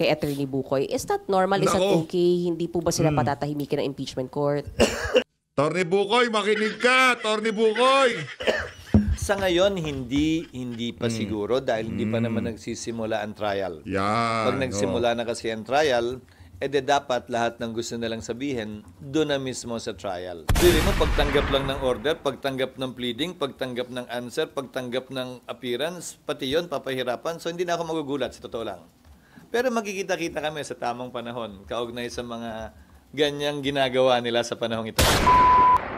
kay Attorney Bukoy. Is that normal? Is that Nako. okay? Hindi po ba sila patatahimikin ng impeachment court? Attorney Bukoy, makinig ka! Attorney Bukoy! Sa ngayon, hindi pa siguro dahil hindi pa naman nagsisimula ang trial. Yan. Pag nagsimula na kasi ang trial, dapat lahat ng gusto nilang sabihin doon na mismo sa trial. Pili mo, pagtanggap lang ng order, pagtanggap ng pleading, pagtanggap ng answer, pagtanggap ng appearance, pati yun, papahirapan. So, hindi na ako magugulat, sa totoo lang. Pero magkikita-kita kami sa tamang panahon, kaugnay sa mga ganyang ginagawa nila sa panahong ito.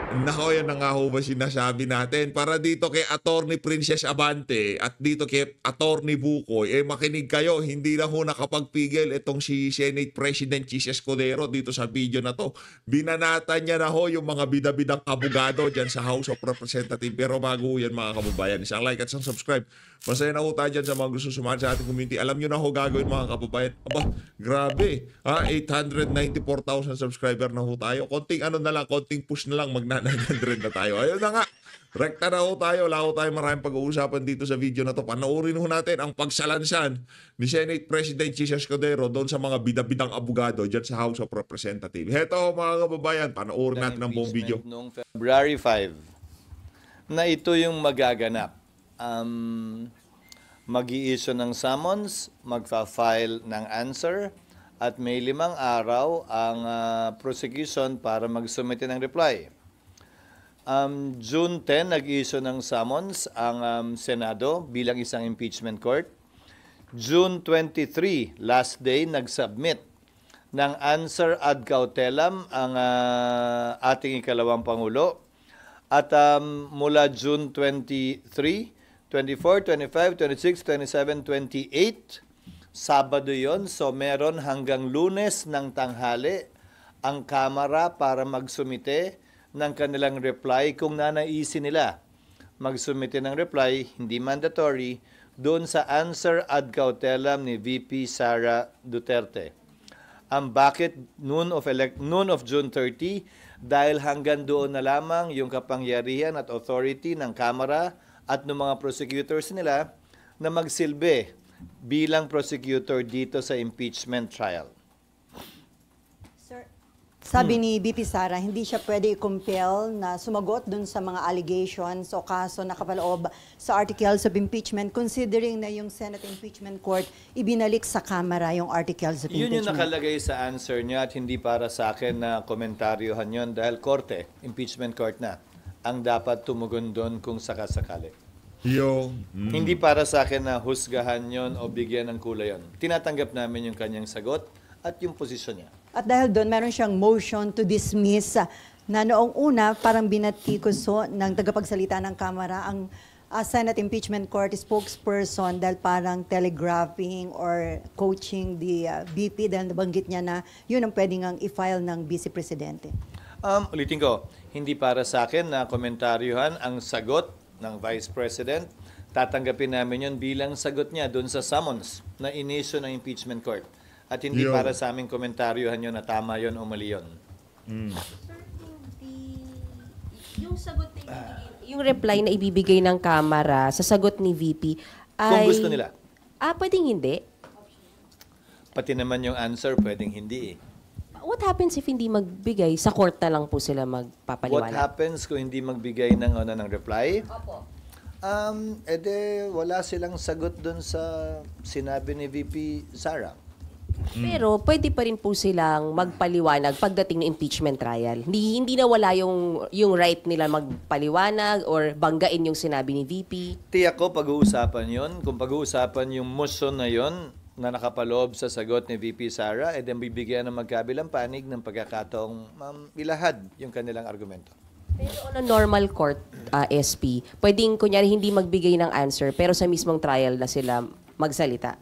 Nako, yan na nga ho ba sinasabi natin. Para dito kay Attorney Princess Abante at dito kay Attorney Bukoy, makinig kayo, hindi na ho nakapagpigil itong si Senate President Chis Escudero dito sa video na to. Binanatan niya na ho yung mga bida-bidang abogado dyan sa House of Representatives. Pero bago yan mga kababayan, isang like at isang subscribe. Masaya na ho tayo dyan sa mga gusto sumali sa ating community. Alam nyo na ho gagawin mga kababayan. Aba, grabe. 894,000 subscriber na ho tayo. Konting ano na lang, konting push na lang, magna 900 na tayo. Ayun na nga. Rekta na ho tayo. Wala ho tayo maraming pag-uusapan dito sa video na to. Panoorin ho natin ang pagsalansan ni Senate President Chis Escudero doon sa mga bida-bidang abogado dyan sa House of Representatives. Heto mga kababayan, panoorin natin ang buong video. Noong February 5, na ito yung magaganap. Mag-i-issue ng summons, magfa-file ng answer, at may 5 araw ang prosecution para mag-submit ng reply. June 10, nag-issue ng summons ang Senado bilang isang impeachment court. June 23, last day, nag-submit ng answer ad cautelam ang ating ikalawang Pangulo. At mula June 23, 24, 25, 26, 27, 28, Sabado yon. So meron hanggang Lunes ng tanghali ang Kamara para magsumite ng kanilang reply kung nanaisin nila. Magsumite ng reply, hindi mandatory, doon sa answer ad cautelam ni VP Sara Duterte. Ang bakit noon of June 30, dahil hanggang doon na lamang yung kapangyarihan at authority ng Kamara at ng mga prosecutors nila na magsilbi bilang prosecutor dito sa impeachment trial. Sir, sabi ni BP Sara, hindi siya pwede i-compel na sumagot dun sa mga allegations o kaso nakapaloob sa articles of impeachment considering na yung Senate Impeachment Court ibinalik sa Kamara yung articles of Yun impeachment. yung nakalagay sa answer niya at hindi para sa akin na komentaryohan yun dahil korte, impeachment court na, ang dapat tumugon doon kung sakasakali. Hindi para sa akin na husgahan yon o bigyan ng kulay yon. Tinatanggap namin yung kanyang sagot at yung posisyon niya. At dahil doon, meron siyang motion to dismiss na noong una parang binatikuso ng tagapagsalita ng Kamara ang Senate Impeachment Court spokesperson dahil parang telegraphing or coaching the BP dahil nabanggit niya na yun ang pwedeng ang i-file ng Vice Presidente. Ulitin ko, hindi para sa akin na komentaryohan ang sagot ng Vice President. Tatanggapin namin yun bilang sagot niya doon sa summons na inisyo ng impeachment court. At hindi para sa aming komentaryohan yun na tama yun o mali yun. Sir, yung sagot na yung reply na ibibigay ng Kamara sa sagot ni VP ay... Kung gusto nila. Pwedeng hindi. Pati naman yung answer, pwedeng hindi eh. What happens if hindi magbigay? Sa court na lang po sila magpapaliwanag. What happens kung hindi magbigay ng reply? Opo. Wala silang sagot doon sa sinabi ni VP Sara. Pero pwede pa rin po silang magpaliwanag pagdating ng impeachment trial. Hindi na wala yung right nila magpaliwanag or banggain yung sinabi ni VP. Tiyak ko pag-uusapan yon. Kung pag-uusapan yung motion na yon na nakapaloob sa sagot ni VP Sara, then bibigyan ng magkabilang panig ng pagkakataong ilahad yung kanilang argumento. Pero on a normal court, SP, pwedeng kunyari hindi magbigay ng answer pero sa mismong trial na sila magsalita.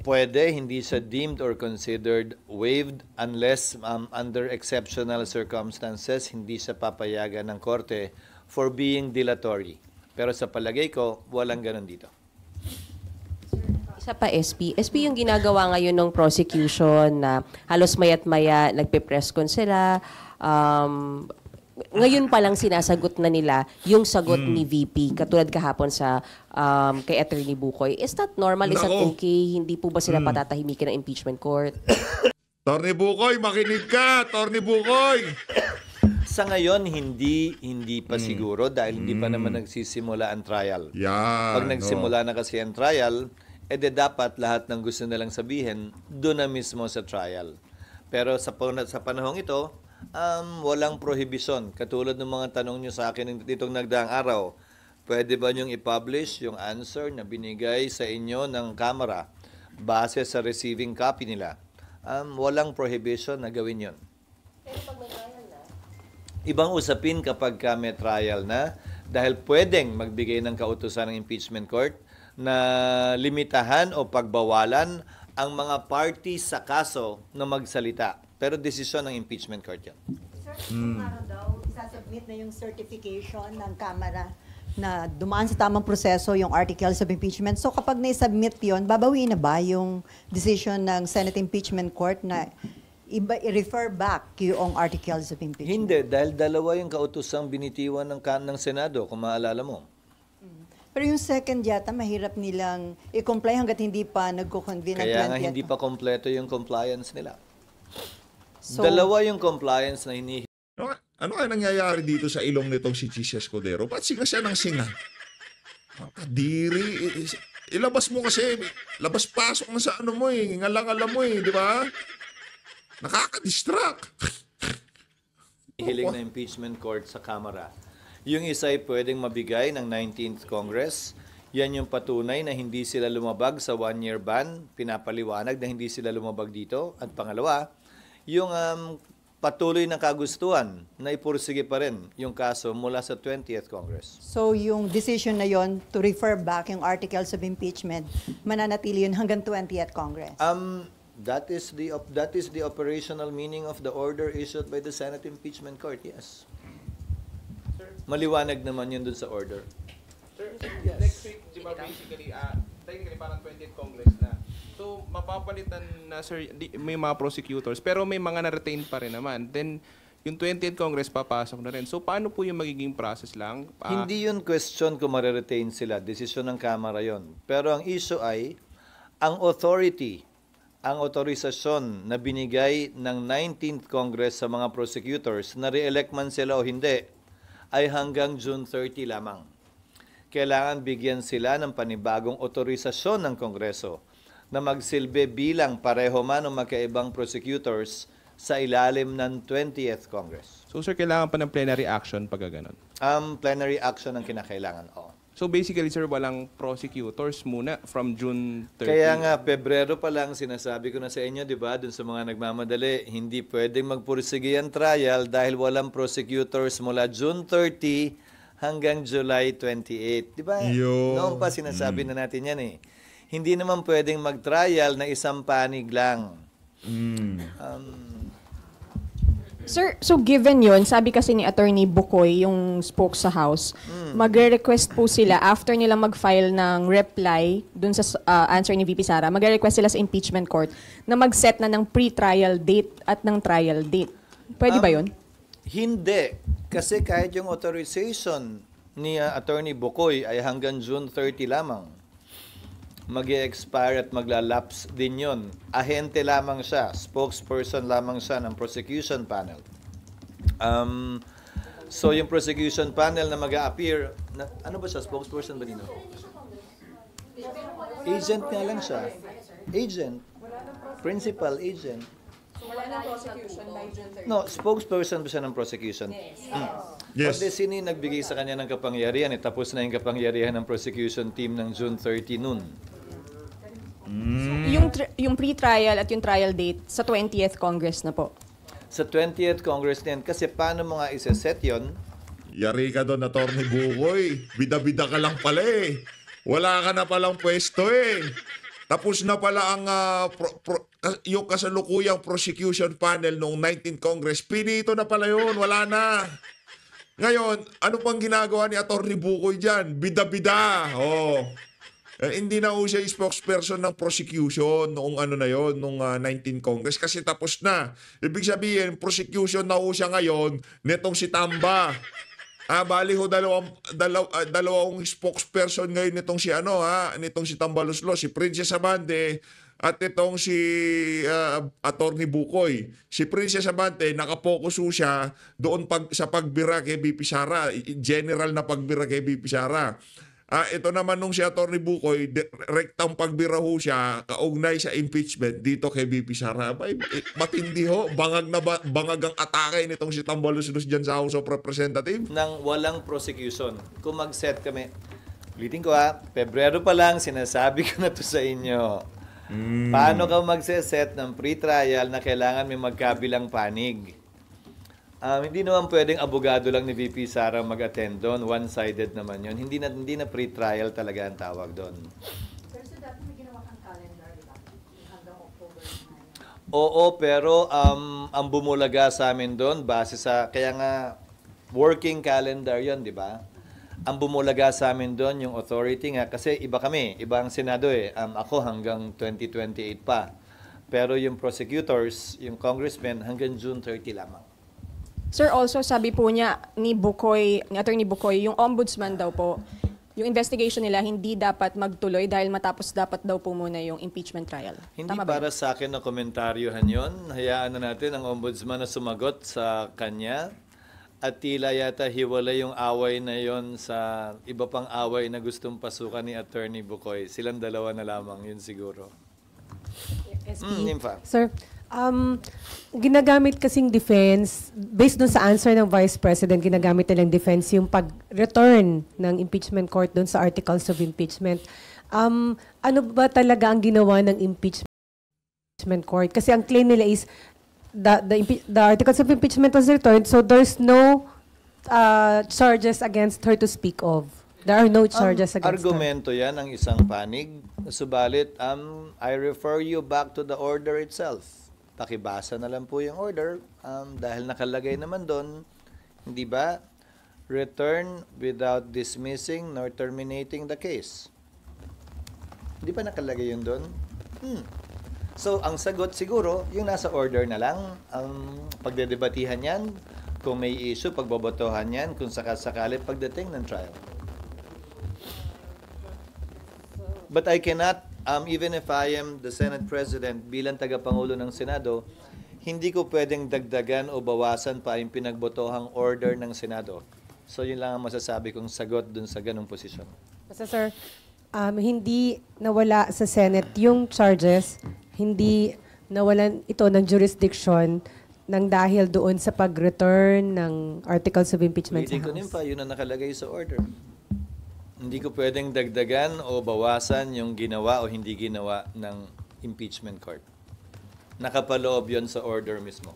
Pwede, hindi siya deemed or considered waived unless under exceptional circumstances hindi siya papayagan ng korte for being dilatory. Pero sa palagay ko, walang ganun dito. Isa pa, SP. SP yung ginagawa ngayon ng prosecution na halos maya't maya nagpe-press con sila. ngayon pa lang sinasagot na nila yung sagot ni VP, katulad kahapon sa kay Attorney Bukoy. Is that normal? Is that Nako. okay? Hindi po ba sila patatahimikin ng impeachment court? Attorney Bukoy, makinig ka! Attorney Bukoy! Sa ngayon, hindi pa siguro dahil hindi pa naman nagsisimula ang trial. Yan. Pag nagsimula na kasi ang trial, dapat lahat ng gusto nilang sabihin doon na mismo sa trial. Pero sa panahong ito, walang prohibition. Katulad ng mga tanong nyo sa akin ditong nagdaang araw, pwede ba nyong i-publish yung answer na binigay sa inyo ng Kamara base sa receiving copy nila? Walang prohibition na gawin yon. Ibang usapin kapag may trial na dahil pwedeng magbigay ng kautusan ng impeachment court na limitahan o pagbawalan ang mga party sa kaso na magsalita. Pero desisyon ng impeachment court yan. Sir, kung araw daw, isasubmit na yung certification ng Kamara na dumaan sa tamang proseso yung articles of impeachment. So kapag na-submit yun, babawiin na ba yung decision ng Senate Impeachment Court na i-refer back yung articles of impeachment? Hindi, dahil dalawa yung kautusang binitiwan ng Senado, kung maalala mo. Pero yung second yata, mahirap nilang i-comply hanggat hindi pa nagko-convene ng 20th. Kaya nga hindi pa kompleto yung compliance nila. So, Dalawa yung compliance na hinihingi. Ano kaya nangyayari dito sa ilong nitong si Chis Escudero? Ba't singa siya ng singa? Kadiri. Ilabas mo kasi. Labas-pasok na sa ano mo eh. Ngalang-alam mo eh, di ba? Nakaka-distract. Hiling na impeachment court sa Kamara. Yung isa ay pwedeng mabigay ng 19th Congress. Yan yung patunay na hindi sila lumabag sa one-year ban. Pinapaliwanag na hindi sila lumabag dito. At pangalawa, yung patuloy na kagustuhan na ipursige pa rin yung kaso mula sa 20th Congress. so yung decision na yon to refer back yung articles of impeachment, mananatili yun hanggang 20th Congress. That is the operational meaning of the order issued by the Senate Impeachment Court, yes. Maliwanag naman yun dun sa order. Sir, next week, di ba basically, technically parang 20th Congress na. So, mapapalitan na, sir, may mga prosecutors, pero may mga na-retain pa rin naman. Then, yung 20th Congress papasok na rin. So, paano po yung magiging process lang? Hindi yun question kung mariretain sila. Desisyon ng Kamara yon. Pero ang issue ay, ang authority, ang otorisasyon na binigay ng 19th Congress sa mga prosecutors, na re-elect man sila o hindi, ay hanggang June 30 lamang. Kailangan bigyan sila ng panibagong otorisasyon ng Kongreso na magsilbi bilang pareho man o magkaibang prosecutors sa ilalim ng 20th Congress. So, sir, kailangan pa ng plenary action pag ganon. Plenary action ang kinakailangan. So, basically, sir, walang prosecutors muna from June 30. Kaya nga, Pebrero pa lang, sinasabi ko na sa inyo, di ba, dun sa mga nagmamadali, hindi pwedeng magpursige ang trial dahil walang prosecutors mula June 30 hanggang July 28. Di ba? Yo. Noong pa sinasabi na natin yan eh. Hindi naman pwedeng mag-trial na isang panig lang. Sir, so given yun, sabi kasi ni Attorney Bukoy, yung spoke sa House, magre-request po sila after nila mag-file ng reply dun sa answer ni VP Sara, magre-request sila sa impeachment court na mag-set na ng pre-trial date at ng trial date. Pwede ba yun? Hindi. Kasi kahit yung authorization ni Attorney Bukoy ay hanggang June 30 lamang, mag-expire at maglalapse din yun. Ahente lamang siya, spokesperson lamang siya ng prosecution panel. So yung prosecution panel na mag-a-appear, ano ba siya, spokesperson ba dito? Agent nga lang siya. Agent. Principal agent. No, spokesperson ba siya ng prosecution? Yes. Pati sino yung nagbigay sa kanya ng kapangyarihan, tapos na yung kapangyarihan ng prosecution team ng June 30 noon. Yung pre-trial at yung trial date sa 20th Congress na po. Sa 20th Congress din, kasi paano mo nga isa-set yun? Yari ka doon, Attorney Bukoy. Bida-bida ka lang pala eh. Wala ka na palang pwesto eh. Tapos na pala ang yung kasalukuyang prosecution panel noong 19th Congress. Pinito na pala yun. Wala na. Ngayon, ano pang ginagawa ni Attorney Bukoy dyan? Bida-bida. Oh. Hindi na ho siya yung spokesperson ng prosecution noong ano na yon, noong 19 Congress kasi tapos na. Ibig sabihin, prosecution na ho siya ngayon netong si Tamba. Bali ho dalawang spokesperson ngayon nitong si nitong si Tambaloslos, si Princess Abante at itong si Attorney Bukoy. Si Princess Abante nakapokus ho siya doon sa pagbira kay BP Sara, general na pagbira kay BP Sara. Ito naman nung si Attorney Bukoy, rektang pagbira ho siya, kaugnay sa impeachment dito kay BP Sara. Matindi ho, bangag ang atake nitong si Tambaloslos dyan sa House of Representatives. Nang walang prosecution, kung mag-set kami, ulitin ko Pebrero pa lang, sinasabi ko na to sa inyo. Paano ka magse-set ng pre-trial na kailangan may magkabilang panig? Hindi naman pwedeng abogado lang ni VP Sara mag-attend doon. One-sided naman yun. Hindi na pre-trial talaga ang tawag doon. Pero so dati may ginawa kang calendar, di ba? Hanggang October 9. Oo, pero ang bumulaga sa amin doon, base sa, kaya nga, working calendar yon, di ba? Ang bumulaga sa amin doon, yung authority nga, kasi iba kami, iba ang Senado ako hanggang 2028 pa. Pero yung prosecutors, yung congressmen, hanggang June 30 lamang. Sir, also sabi po niya ni Attorney Bukoy, yung ombudsman daw po, yung investigation nila hindi dapat magtuloy dahil matapos dapat daw po muna yung impeachment trial. Hindi Tama ba para sa akin na komentaryohan yon. Hayaan na natin ang ombudsman na sumagot sa kanya. At tila yata hiwalay yung away na yon sa iba pang away na gustong pasukan ni Attorney Bukoy. Silang dalawa na lamang, yun siguro. Nympha. Sir, ginagamit kasing defense, based dun sa answer ng Vice President, ginagamit nilang defense yung pag-return ng impeachment court dun sa articles of impeachment. Ano ba talaga ang ginawa ng impeachment court? Kasi ang claim nila is the articles of impeachment was returned, so there's no charges against her to speak of. There are no charges against Argumento yan ang isang panig. Subalit, I refer you back to the order itself. Pakibasa na lang po yung order dahil nakalagay naman doon, hindi ba? Return without dismissing nor terminating the case. Hindi ba nakalagay yun doon? So, ang sagot siguro, yung nasa order na lang, pagdedebatihan yan, kung may issue, pagbobotohan yan, kung sakasakali pagdating ng trial. But I cannot, even if I am the Senate President, bilang tagapangulo ng Senado, hindi ko pwedeng dagdagan o bawasan pa yung pinagbotohang order ng Senado. So yun lang ang masasabi kong sagot dun sa ganung posisyon. Basta sir, hindi nawala sa Senate yung charges, hindi nawalan ito ng jurisdiction nang dahil doon sa pag-return ng articles of impeachment sa Hindi ko House. yun ang nakalagay sa order. Hindi ko pwedeng dagdagan o bawasan yung ginawa o hindi ginawa ng impeachment court. Nakapaloob yun sa order mismo.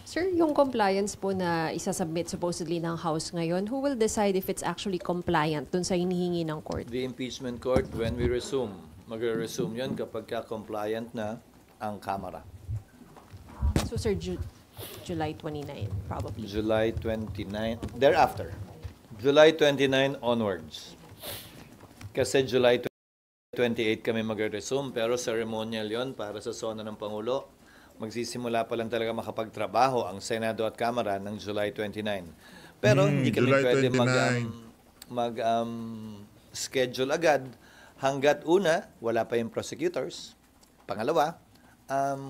Sir, yung compliance po na isasubmit supposedly ng House ngayon, who will decide if it's actually compliant dun sa hinihingi ng court? The impeachment court, when we resume, magre-resume yun kapag compliant na ang Kamara. So, sir, July 29, probably. July 29, thereafter. July 29 onwards. Kasi July 28 kami magre-resume, pero ceremonial yon para sa sona ng Pangulo. Magsisimula pa lang talaga makapagtrabaho ang Senado at Kamara ng July 29. Pero hindi kami July pwede 29. schedule agad hanggat una, wala pa yung prosecutors. Pangalawa,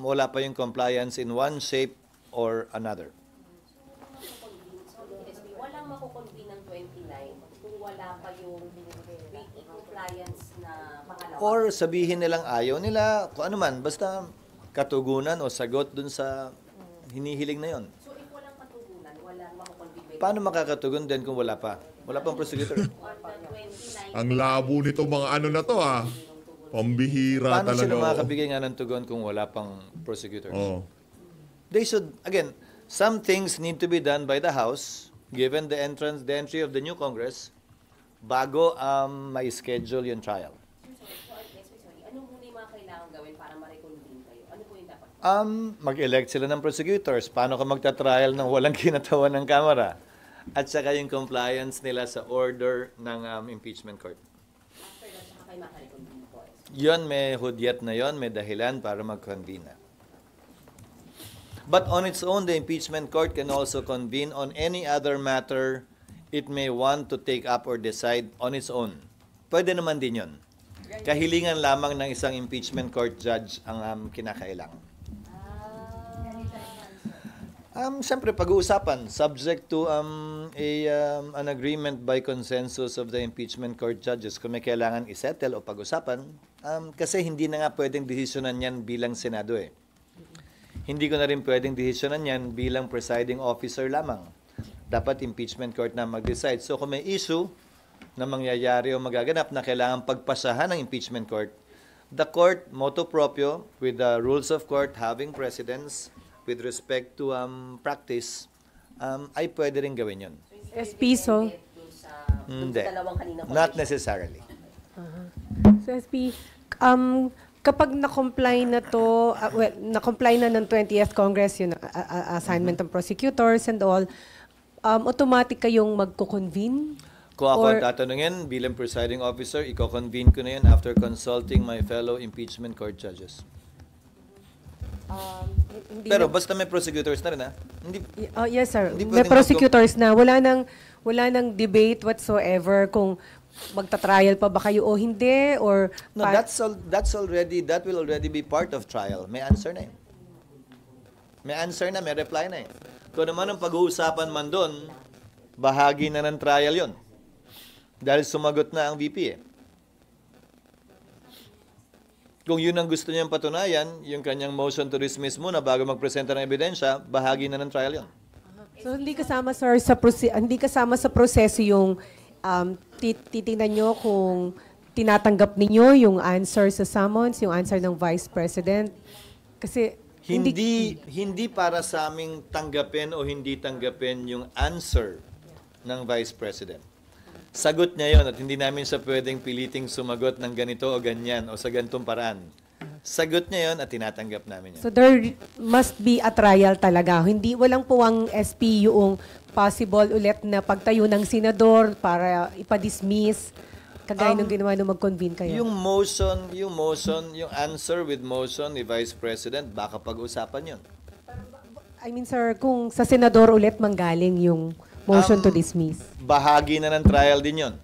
wala pa yung compliance in one shape or another. Walang makukonvene ng 29 kung wala pa yung compliance na pangalawa. Or sabihin nilang ayaw nila, kung ano man, basta katugunan o sagot dun sa hinihiling na yon. So if walang katugunan, walang makukonvene. Paano makakatugon din kung wala pa? Wala pang prosecutor. Ang labo nito mga ano na to Pambihira Paano talaga. sila makakabigay nga ng tugon kung wala pang prosecutor? Oh. They should, again, some things need to be done by the House, given the entry of the new Congress, bago ma-schedule yung trial. Ano muna yung mga kailangan gawin para ma-reconvene kayo? Ano po yung dapat? Mag-elect sila ng prosecutors. Paano ka magta-trial ng walang kinatawan ng Kamara? At saka yung compliance nila sa order ng impeachment court. After that, saka kayo makareconvene. Yon, may hudyat na yon, may dahilan para mag-convene na. But on its own, the impeachment court can also convene on any other matter it may want to take up or decide on its own. Pwede naman din yon. Kahilingan lamang ng isang impeachment court judge ang kinakailangan. Siyempre, pag-uusapan, subject to an agreement by consensus of the impeachment court judges kung may kailangan isettle o pag-usapan, kasi hindi na nga pwedeng desisyonan yan bilang Senado eh. Hindi ko na rin pwedeng desisyonan yan bilang presiding officer lamang. Dapat impeachment court na mag-decide. So kung may issue na mangyayari o magaganap na kailangan pagpasahan ng impeachment court, the court, motu proprio, with the rules of court having precedence, with respect to practice, ay pwede rin gawin yun. SP, so? Hindi. Dalawang kanina Not necessarily. So SP, kapag na-comply na to, na-comply na ng 20th Congress, yung assignment ng prosecutors and all, automatic kayong magko-convene? Kung ako Or- tatanungin, bilang presiding officer, i-convene ko na yun after consulting my fellow impeachment court judges. Hindi Pero na- basta may prosecutors na rin, ha? Hindi, Yes, sir. Hindi May pwedeng prosecutors na. Wala nang debate whatsoever kung magta-trial pa ba kayo o hindi, or... no, that will already be part of trial. May answer na eh. May answer na, may reply na eh. Kung naman ang pag-uusapan man doon, bahagi na ng trial yon. Dahil sumagot na ang VP eh. Kung yun ang gusto niyang patunayan, yung kanyang motion to dismiss muna bago magpresenta ng ebidensya, bahagi na ng trial yon. So hindi kasama, sir, hindi kasama sa proseso yung titingnan nyo kung tinatanggap ninyo yung answer sa summons, yung answer ng Vice President. Kasi Hindi para sa aming tanggapin o hindi tanggapin yung answer ng Vice President. Sagot niya yon at hindi namin siya pwedeng piliting sumagot ng ganito o ganyan o sa ganitong paraan. Sagot niya yon at tinatanggap namin yun. So there must be a trial talaga. Walang puwang SP yung possible ulit na pagtayo ng senador para ipa-dismiss, kagaya nung ginawa nung mag-convene kayo. Yung answer with motion ni Vice President, baka pag-usapan yun. I mean, sir, kung sa senador ulit manggaling yung motion to dismiss. Bahagi na ng trial din yon.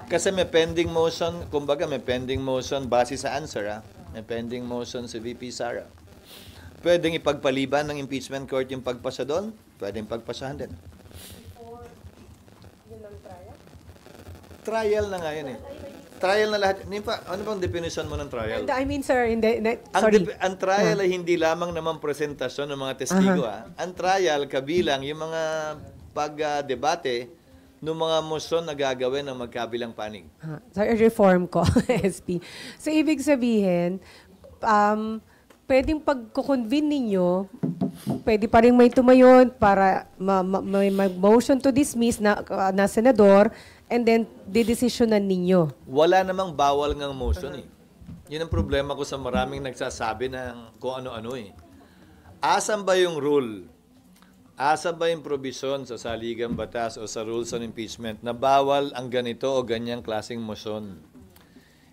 Kasi may pending motion, kumbaga may pending motion base sa answer, ha? May pending motion si VP Sara. Pwedeng ipagpaliban ng impeachment court yung pagpasa doon, pwedeng pagpasahan din. Trial na nga yun eh. Trial na lahat. Ano bang definition mo ng trial? I mean, sir, sorry. Ang trial ay hindi lamang naman presentasyon ng mga testigo. Ang trial kabilang yung mga pag-debate ng mga motion na gagawin ng magkabilang panig. Sorry, reform ko, SP. So, ibig sabihin, pwedeng pagko-convene ninyo, pwede pa rin may tumayon para may motion to dismiss na senador, and then didesisyonan ninyo. Wala namang bawal ngang motion eh. Yun ang problema ko sa maraming nagsasabi ng kung ano-ano eh. Asan ba yung rule? Asa ba yung provision sa saligang batas o sa rules on impeachment na bawal ang ganito o ganyang klaseng motion?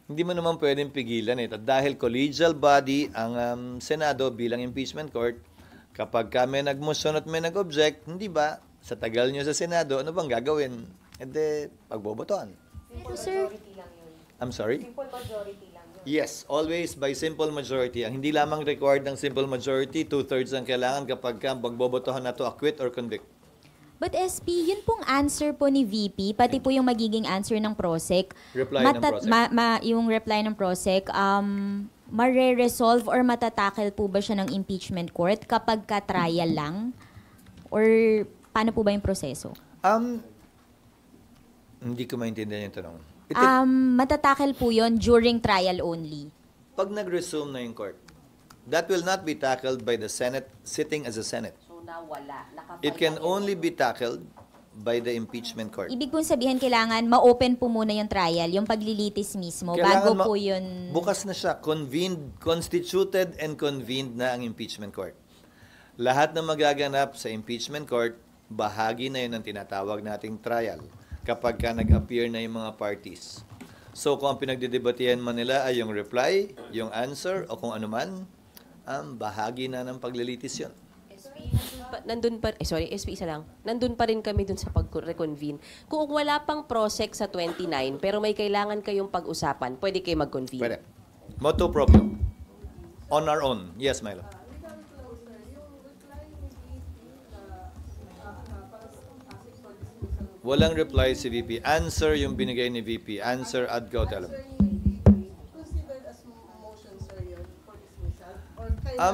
Hindi mo naman pwedeng pigilan eh. At dahil collegial body ang Senado bilang impeachment court, kapag may nag-motion at may nag-object, hindi ba, sa tagal nyo sa Senado, ano bang gagawin? E de, pagbobotohan. Sir, I'm sorry? Simple majority lang yun. Yes, always by simple majority. Ang hindi lamang required ng simple majority, 2/3 ang kailangan kapag pagbobotohan na to acquit or convict. but SP, yun pong answer po ni VP, pati po yung magiging answer ng PROSEC. Reply ng PROSEC. Yung reply ng PROSEC, mare-resolve or matatakel po ba siya ng impeachment court kapag ka-trial lang? Or paano po ba yung proseso? Hindi ko maintindihan yung tanong. Matatakel po yun during trial only. Pag nag-resume na yung court, that will not be tackled by the Senate sitting as a Senate. So, nawala. It can only be tackled by the impeachment court. Ibig pong sabihin, kailangan ma-open po muna yung trial, yung paglilitis mismo, bago po yun... Bukas na siya. Constituted and convened na ang impeachment court. Lahat na magaganap sa impeachment court, bahagi na yun ang tinatawag nating trial kapag nag-appear na yung mga parties. So kung ang pinagdidebatihan man nila ay yung reply, yung answer, o kung ano man, bahagi na ng paglilitis yun. SP isa lang. Nandun pa rin kami dun sa pag-reconvene. Kung wala pang prosec sa 29, pero may kailangan kayong pag-usapan, pwede kayo mag-convene. Pwede. Motu proprio. On our own. Yes, Milo. Walang reply si VP. Answer yung binigay ni VP. Answer ad cautelam.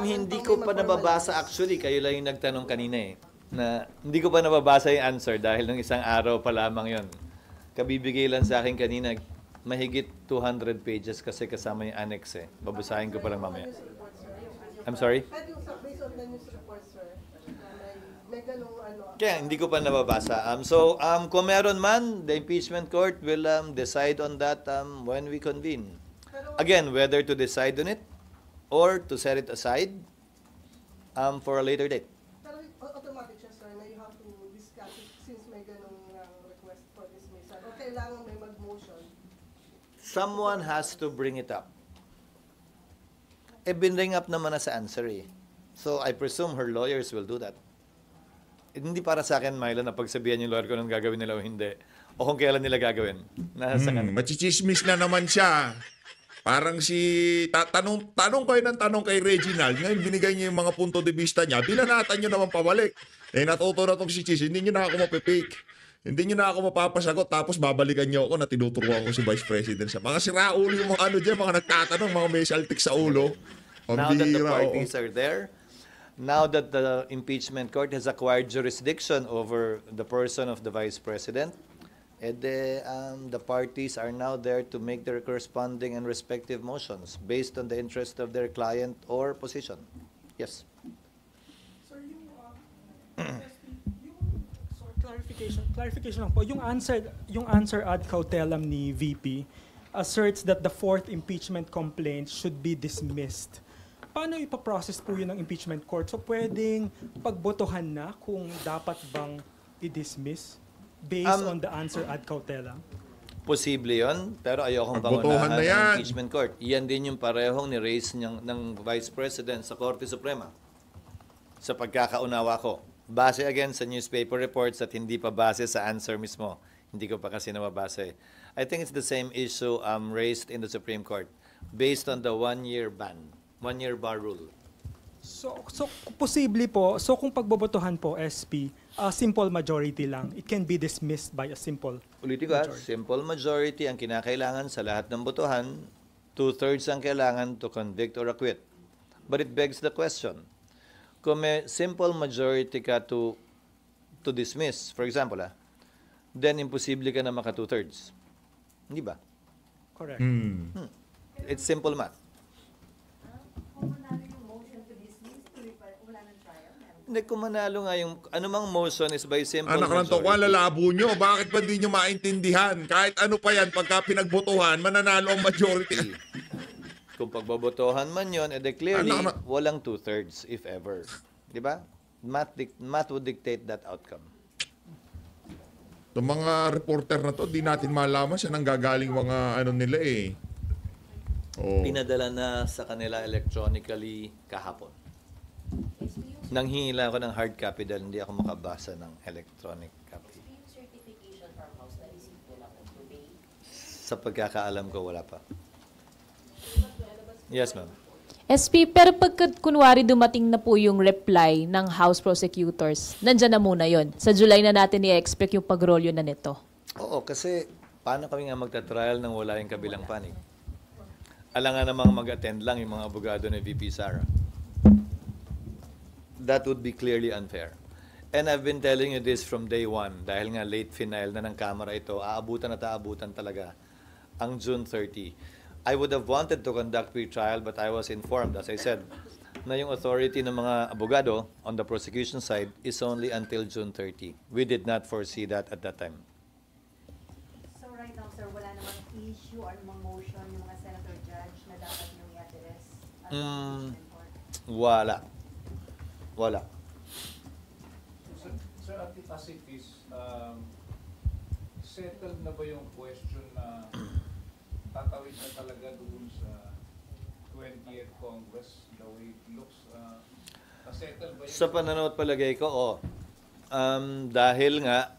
Hindi ko pa nababasa actually. Kayo lang yung nagtanong kanina na hindi ko pa nababasa yung answer dahil ng isang araw pa lamang yon. Kabibigay lang sa akin kanina mahigit 200 pages kasi kasama yung annex Babasahin ko pa lang mamaya. I'm sorry? Kaya hindi ko pa nababasa. Kung meron man, the impeachment court will decide on that when we convene. Again, whether to decide on it or to set it aside for a later date. Pero automatic siya, sir, na you have to discuss it since may ganong request for dismissal. O kailangan may mag-motion? Someone has to bring it up. Binring up naman na sa answer So, I presume her lawyers will do that. Hindi para sa akin, Milo, na pagsabihan yung lawyer ko nung gagawin nila o hindi. O kung kailan nila gagawin. Nasa kanila. Machichismis na naman siya. Parang tanong kayo ng tanong kay Reginald. Ngayon, binigay niya yung mga punto de vista niya. Binanatan niyo naman pabalik. Natuto na itong si Chis. Hindi niyo na ako mapipake. Hindi niyo na ako mapapasagot. Tapos babalikan niyo ako na tinuturuan ko si Vice President. Sa mga siraulo yung mga mga nagtatanong, mga may saltik sa ulo. Now that the parties are there, now that the impeachment court has acquired jurisdiction over the person of the Vice President, the parties are now there to make their corresponding and respective motions based on the interest of their client or position. Yes. Sir, clarification lang po. Yung answer ad cautelam ni VP asserts that the fourth impeachment complaint should be dismissed. Paano ipaprocess po yun ng impeachment court? So pwedeng pagbotohan na kung dapat bang i-dismiss based on the answer ad cautelam? Posible yun, pero ayokong Pagbotohan pangunahan na yan. ng impeachment court. Iyan din yung parehong ni-raise ng Vice President sa Korte Suprema. Sa pagkakaunawa ko. Base again sa newspaper reports at hindi pa base sa answer mismo. Hindi ko pa kasi nababase. I think it's the same issue raised in the Supreme Court based on the one-year bar rule. So posible po, so kung pagbobotohan po, SP, simple majority lang. It can be dismissed by a simple Ulitin ko, simple majority ang kinakailangan sa lahat ng botohan, 2/3 ang kailangan to convict or acquit. But it begs the question, kung may simple majority ka to dismiss, for example, then imposible ka na maka 2/3. Hindi ba? correct. It's simple math. Hindi, kung manalo nga yung anumang motion is by simple Anak ng majority. tokwa, lalabo nyo. Bakit ba di nyo maintindihan? Kahit ano pa yan, pagka pinagbotohan, mananalo ang majority. Kung pagbobotohan man yun, clearly, walang 2/3 if ever. Di ba? Math would dictate that outcome. Itong mga reporter na to, di natin malaman siya nang gagaling mga ano nila Oh. Pinadala na sa kanila electronically kahapon. Nanghingi lang ako ng hard copy dahil hindi ako makabasa ng electronic copy. Sa pagkakaalam ko, wala pa. Yes, ma'am. SP, pero pagka kunwari dumating na po yung reply ng House Prosecutors, nandyan na muna yon. Sa July na natin i-expect yung pagrolyo na nito. Oo, kasi paano kami nga magta-trial nang wala yung kabilang panig? Alangan namang mag-attend lang yung mga abogado ni VP Sara. That would be clearly unfair. And I've been telling you this from day one, dahil nga late final na ng Kamara ito, aabutan at aabutan talaga ang June 30. I would have wanted to conduct pre-trial, but I was informed, as I said, na yung authority ng mga abogado on the prosecution side is only until June 30. We did not foresee that at that time. So right now, sir, wala namang issue or namang motion yung mga senator judge na dapat yung i-address at the impeachment court? Wala. Wala. Sir, at Pasifis, settled na ba yung question na tatawid na talaga doon sa 20th Congress, the way it looks. Nasettle ba yun? Sa pananaw at palagay ko, dahil nga,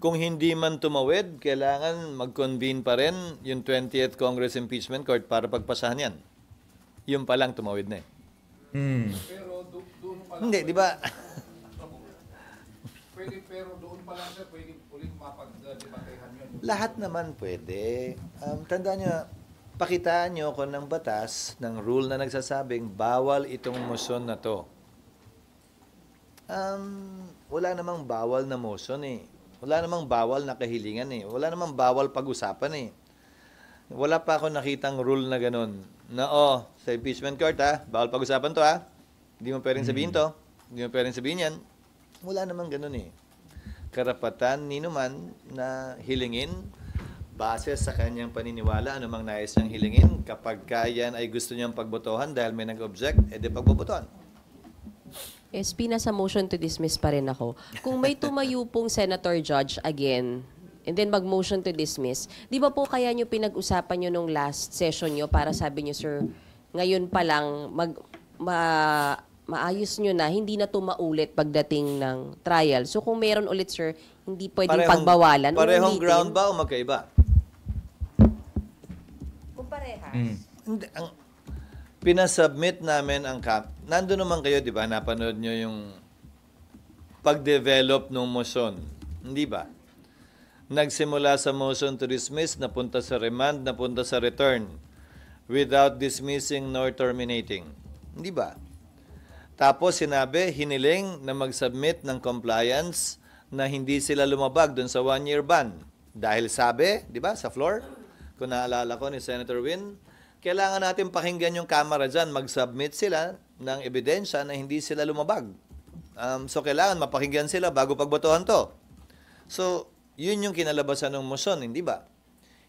kung hindi man tumawid, kailangan mag-convene pa rin yung 20th Congress Impeachment Court para pagpasahan yan. Yung pa lang tumawid na eh. Pero doon pa lang. Hindi, di ba? Pero doon pa lang, sir, pwede ulit mapag-debatehan yun. Lahat naman pwede. Tandaan nyo, pakitaan nyo ko ng batas, ng rule na nagsasabing bawal itong motion na to. Wala namang bawal na motion eh. Wala namang bawal na kahilingan eh. Wala namang bawal pag-usapan eh. Wala pa ako nakitang rule na ganun. Na sa impeachment court bawal pag-usapan to Hindi mo pwedeng sabihin to. Hindi mo pwedeng sabihin yan. Wala namang ganun eh. Karapatan ni numan na hilingin base sa kanyang paniniwala, anumang nais niyang hilingin. Kapag yan ay gusto niyang pagbotohan dahil may nag-object, edi pagbobotohan. SP, nasa motion to dismiss pa rin ako. Kung may tumayo pong senator judge again, and then mag-motion to dismiss, di ba po kaya nyo pinag-usapan nyo nung last session nyo para sabi nyo, sir, ngayon pa lang maayos nyo na, hindi na to maulit pagdating ng trial. So kung meron ulit, sir, hindi pwedeng pagbawalan. Parehong ground ba o magkaiba? Kung parehas. Hindi, pinasubmit namin ang nandun naman kayo, di ba? Napanood nyo yung pag-develop ng motion. Hindi ba? Nagsimula sa motion to dismiss, napunta sa remand, napunta sa return without dismissing nor terminating. Hindi ba? Tapos sinabi, hiniling na mag-submit ng compliance na hindi sila lumabag dun sa 1-year ban. Dahil sabi, di ba, sa floor, kung naalala ko ni Senator Win, kailangan natin pakinggan yung Kamara dyan, mag-submit sila ng ebidensya na hindi sila lumabag. So, kailangan mapakinggan sila bago pagbotohan to. So, yun yung kinalabasan ng motion, hindi ba?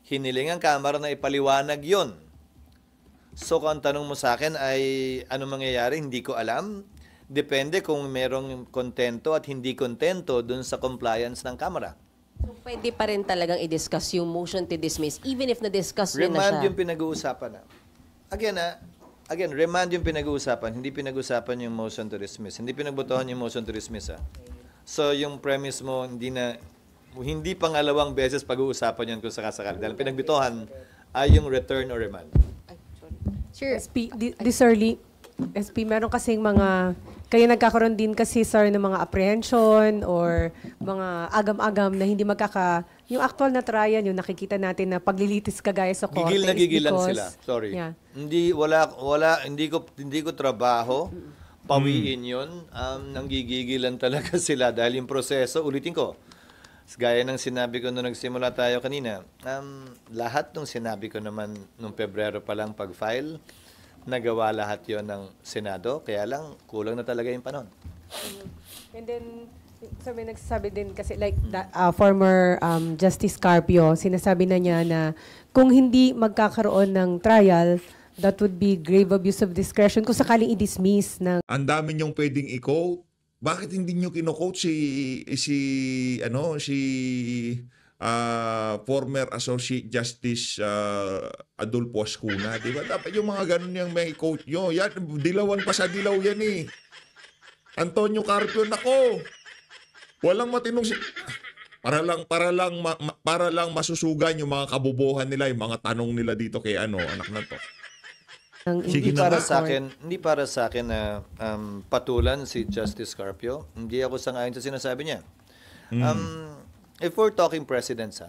Hiniling ang Kamara na ipaliwanag yun. So, kung ang tanong mo sa akin ay ano mangyayari, hindi ko alam. Depende kung merong kontento at hindi kontento dun sa compliance ng Kamara. So, pwede pa rin talagang i-discuss yung motion to dismiss, even if na-discuss nyo na siya. Remand yung pinag-uusapan na. Again, remand yung pinag-uusapan, hindi pinag-uusapan yung motion to dismiss. Hindi pinagbotohan yung motion to dismiss. So, yung premise mo, hindi pangalawang beses pag-uusapan yun kung sakasakali. Dahil pinagbitohan ay yung return or remand. Sure. SP, this early, SP, meron kasing mga, kaya nagkakaroon din kasi, sir, ng mga apprehension or mga agam-agam na hindi yung actual na trial, yung nakikita natin na paglilitis kagaya sa korte. Gigil na gigilan sila. Sorry. Yeah. Hindi ko trabaho. Pawiin yun. Nanggigigilan talaga sila dahil yung proseso, ulitin ko, gaya ng sinabi ko nung nagsimula tayo kanina, lahat ng sinabi ko naman nung Pebrero pa lang pag-file, nagawa lahat yon ng Senado, kaya lang kulang na talaga yung panahon. And then, so may nagsasabi din kasi like former Justice Carpio, sinasabi na niya na kung hindi magkakaroon ng trial, that would be grave abuse of discretion kung sakaling i-dismiss ng... Ang dami niyong pwedeng i-quote. Bakit hindi niyo kino-quote si former Associate Justice Adolfo Ascuna, di ba? Dapat yung mga ganun yung may quote nyo. Yan, dilawan pa sa dilaw yan eh. Antonio Carpio, nako. Walang matinong para lang masusugan yung mga kabobohan nila, yung mga tanong nila dito kay anak na to. Hindi para sa akin na patulan si Justice Carpio. Hindi ako sang-ayon sa sinasabi niya. If we're talking presidents,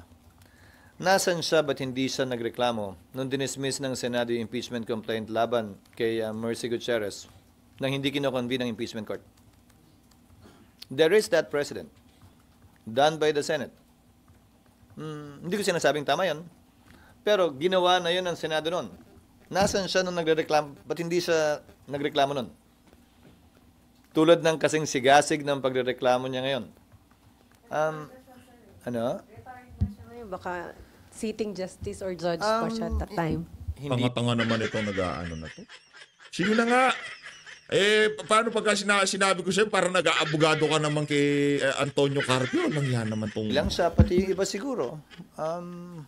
nasan siya ba't hindi siya nagreklamo nung dinismiss ng Senado yung impeachment complaint laban kay Mercy Gutierrez nang hindi kinoconvene ng impeachment court? There is that precedent done by the Senate. Hindi ko sinasabing tama yan, pero ginawa na yun ng Senado noon. Nasaan siya nung nagreklamo? Ba't hindi siya nagreklamo nun? Tulad ng kasing sigasig ng pagrereklamo niya ngayon. Baka sitting justice or judge pa siya at that time. Tanga-tanga naman ito nag-aano na to. Sige na nga! Paano pagka sinabi ko sa'yo, parang nag-aabogado ka naman kay Antonio Carpio? Nang yan naman tong... Lang siya, pati yung iba siguro.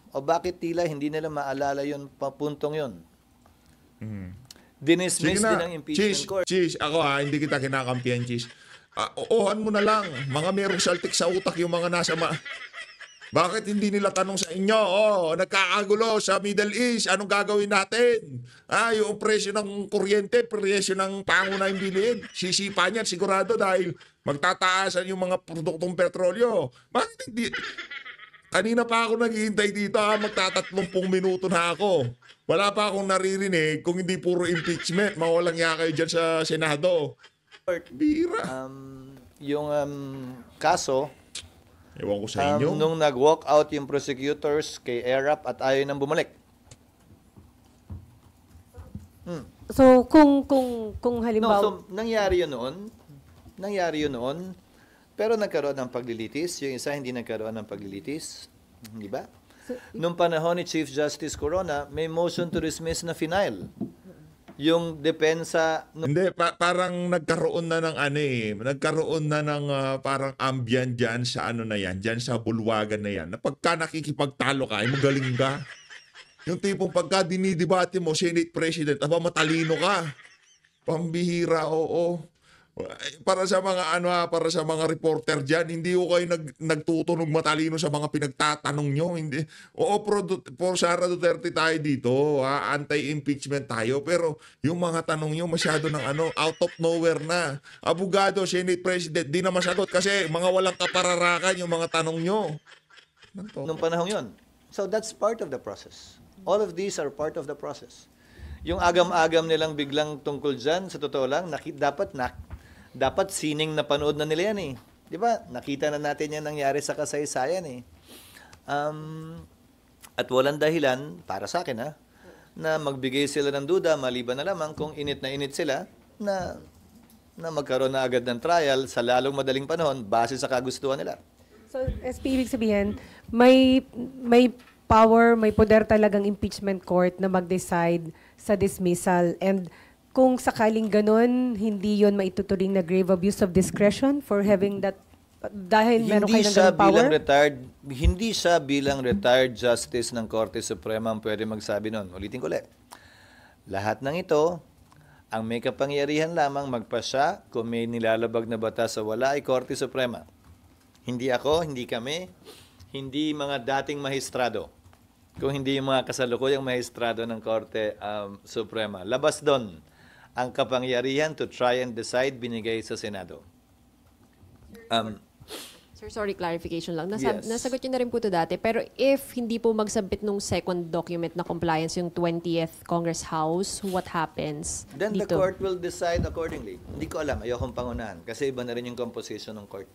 O bakit tila hindi nila maalala yun, papuntong yun? Dinismiss din ang impeachment court. Cheese, ako hindi kita kinakampihan, Cheese. Oohan mo na lang. Mga merong saltik sa utak yung mga nasa... Bakit hindi nila tanong sa inyo? Nagkakagulo sa Middle East. Anong gagawin natin? Yung presyo ng kuryente, presyo ng pangunahing bilihin. Sisipa niyan sigurado dahil magtataasan yung mga produktong petrolyo. Bakit hindi? Kanina pa ako naghihintay dito. Magta-30 minuto na ako. Wala pa akong naririnig kung hindi puro impeachment. Mawalang ya kayo dyan sa Senado. Bira. Yung kaso, ewan ko sa inyo. Nung nag-walk out yung prosecutors kay ERAP at ayaw nang bumalik. So kung halimbawa... No, so nangyari yun noon. Pero nagkaroon ng paglilitis. Yung isa hindi nagkaroon ng paglilitis. Di ba? Nung panahon ni Chief Justice Corona, may motion to dismiss na final. Yung depensa... Hindi, parang nagkaroon na ng nagkaroon na ng parang ambient dyan sa dyan sa bulwagan na yan. Na pagka nakikipagtalo ka, magaling ka. Yung tipong pagka dinidebate mo, Senate President, matalino ka. Pambihira, oo. Para sa mga para sa mga reporter diyan, hindi ko kayo nagtutunog matalino sa mga pinagtatanong nyo. Hindi. Oo, for Sara Duterte tayo dito, anti-impeachment tayo, pero yung mga tanong nyo masyado ng out of nowhere na. Abogado, Senate President, di na masagot kasi mga walang kapararakan yung mga tanong nyo. Nung panahon yon. So that's part of the process. All of these are part of the process. Yung agam-agam nilang biglang tungkol dyan, sa totoo lang, dapat sining na panood na nila yan eh. Di ba? Nakita na natin yan nangyari sa kasaysayan eh. At walang dahilan, para sa akin na magbigay sila ng duda, maliban na lamang kung init sila, na magkaroon na agad ng trial sa lalong madaling panahon base sa kagustuhan nila. So, SP, ibig sabihin, may power, may poder talagang impeachment court na mag-decide sa dismissal. And kung sakaling ganun, hindi yon maituturing na grave abuse of discretion for having that, dahil meron kayo ng ganung power? Hindi siya bilang retired justice ng Korte Suprema ang pwede magsabi nun. Ulitin ko ulit. Lahat ng ito, ang may kapangyarihan lamang magpasya kung may nilalabag na batas o wala ay Korte Suprema. Hindi ako, hindi kami, hindi mga dating mahistrado. Kung hindi yung mga kasalukuyang mahistrado ng Korte Suprema. Labas doon ang kapangyarihan to try and decide binigay sa Senado. Sir, sorry, clarification lang. Yes. Nasagot nyo na rin po ito dati, pero if hindi po magsabit nung second document na compliance yung 20th Congress House, what happens Then dito? the court will decide accordingly. Hindi ko alam, ayokong pangunahan kasi iba na rin yung composition ng court.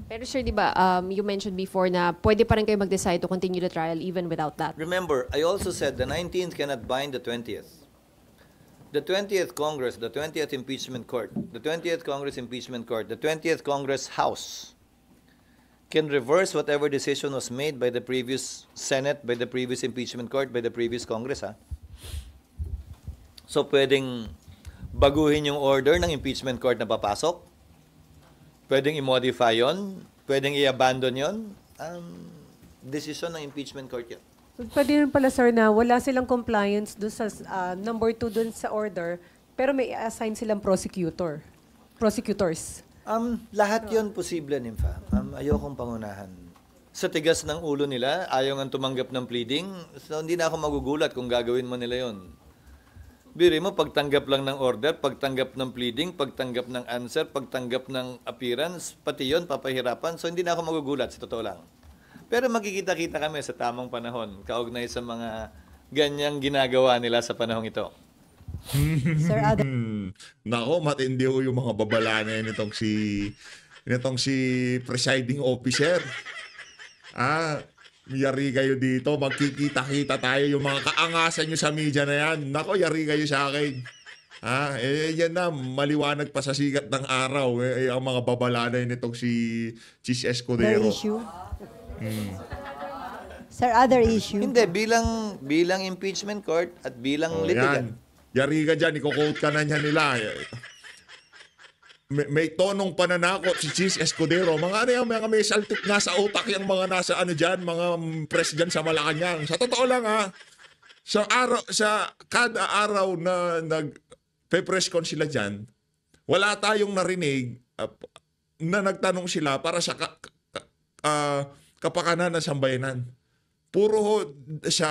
Pero sir, di ba, you mentioned before na pwede pa rin kayo mag-decide to continue the trial even without that. Remember, I also said the 19th cannot bind the 20th. The 20th Congress, the 20th Impeachment Court, the 20th Congress Impeachment Court, the 20th Congress House can reverse whatever decision was made by the previous Senate, by the previous Impeachment Court, by the previous Congress. So pwedeng baguhin yung order ng Impeachment Court na papasok. Pwedeng i-modify yon, pwedeng i-abandon yon. Decision ng Impeachment Court yun. So, pwede rin pala, sir, na wala silang compliance doon sa number 2 doon sa order, pero may assign silang prosecutors. Lahat yon posible, Nympha. Ayokong pangunahan. Sa tigas ng ulo nila, ayaw nga tumanggap ng pleading, so hindi na ako magugulat kung gagawin mo nila yon. Biri mo, pagtanggap lang ng order, pagtanggap ng pleading, pagtanggap ng answer, pagtanggap ng appearance, pati yon papahirapan, so hindi na ako magugulat, sa totoo lang. Pero magkikita-kita kami sa tamang panahon, kaugnay sa mga ganyang ginagawa nila sa panahong ito. Sir Adam. Nako, matindi ho yung mga babala na nitong si presiding officer. Yari kayo dito, magkikita-kita tayo yung mga kaangasan nyo sa media na yan. Nako, yari kayo sa akin. Yan na, maliwanag pa sa sikat ng araw. Ang mga babala na nitong si Chis Escudero. The issue? Sir, other issue? Hindi, bilang impeachment court at bilang litigant. Yari ka dyan, iko-quote ka na niya nila. May tonong pananakot si Chis Escudero. Mga ano yung mga may saltik nga sa utak yung mga nasa ano dyan, mga press dyan sa Malacanang. Sa totoo lang ha, sa kada araw na nag-press con sila dyan, wala tayong narinig na nagtanong sila para sa kapakanan ng sambayanan. Puro sa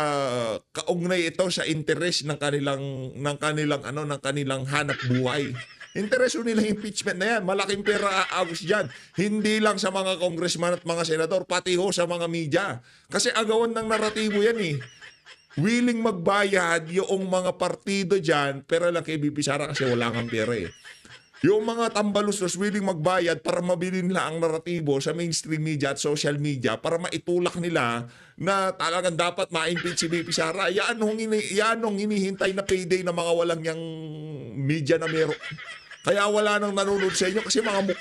kaugnay ito sa interes ng kanilang hanap buhay. Intereso nila impeachment na yan. Malaking pera aagos dyan. Hindi lang sa mga congressman at mga senador, pati ho sa mga media. Kasi agawan ng naratibo yan eh. Willing magbayad yung mga partido dyan, pero lang kay BP Sara kasi wala kang pera eh. Yung mga tambalustos willing magbayad para mabili nila ang naratibo sa mainstream media at social media para maitulak nila na talagang dapat ma-impeach si BP Sara. Yan ang hinihintay na payday na mga walang yang media na meron. Kaya wala nang nanonood sa inyo kasi mga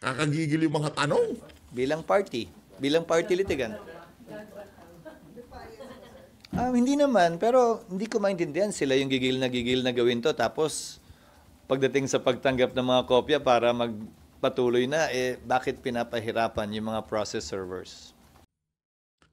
kakagigil yung mga tanong. Bilang party litigan. Hindi naman, pero hindi ko maintindihan sila yung gigil na gawin to tapos pagdating sa pagtanggap ng mga kopya para magpatuloy na, bakit pinapahirapan yung mga process servers?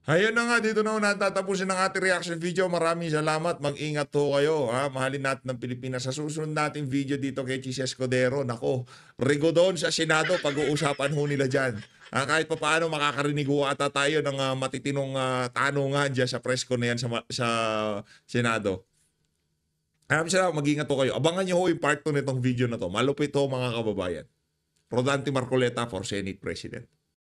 Ayun na nga, dito na natatapusin ang ating reaction video. Maraming salamat. Mag-ingat ho kayo. Ha? Mahalin natin ng Pilipinas. Sa susunod nating video dito kay Chis Escudero, nako, rigodon sa Senado, pag-uusapan ho nila dyan. Kahit pa paano makakarinig ho ata tayo ng matitinong tanungan dyan sa press con na yan sa Senado. Salamat, mag-ingat po kayo. Abangan nyo ho yung part 2 nitong video na to. Malupit ho mga kababayan. Rodante Marcoleta for Senate President.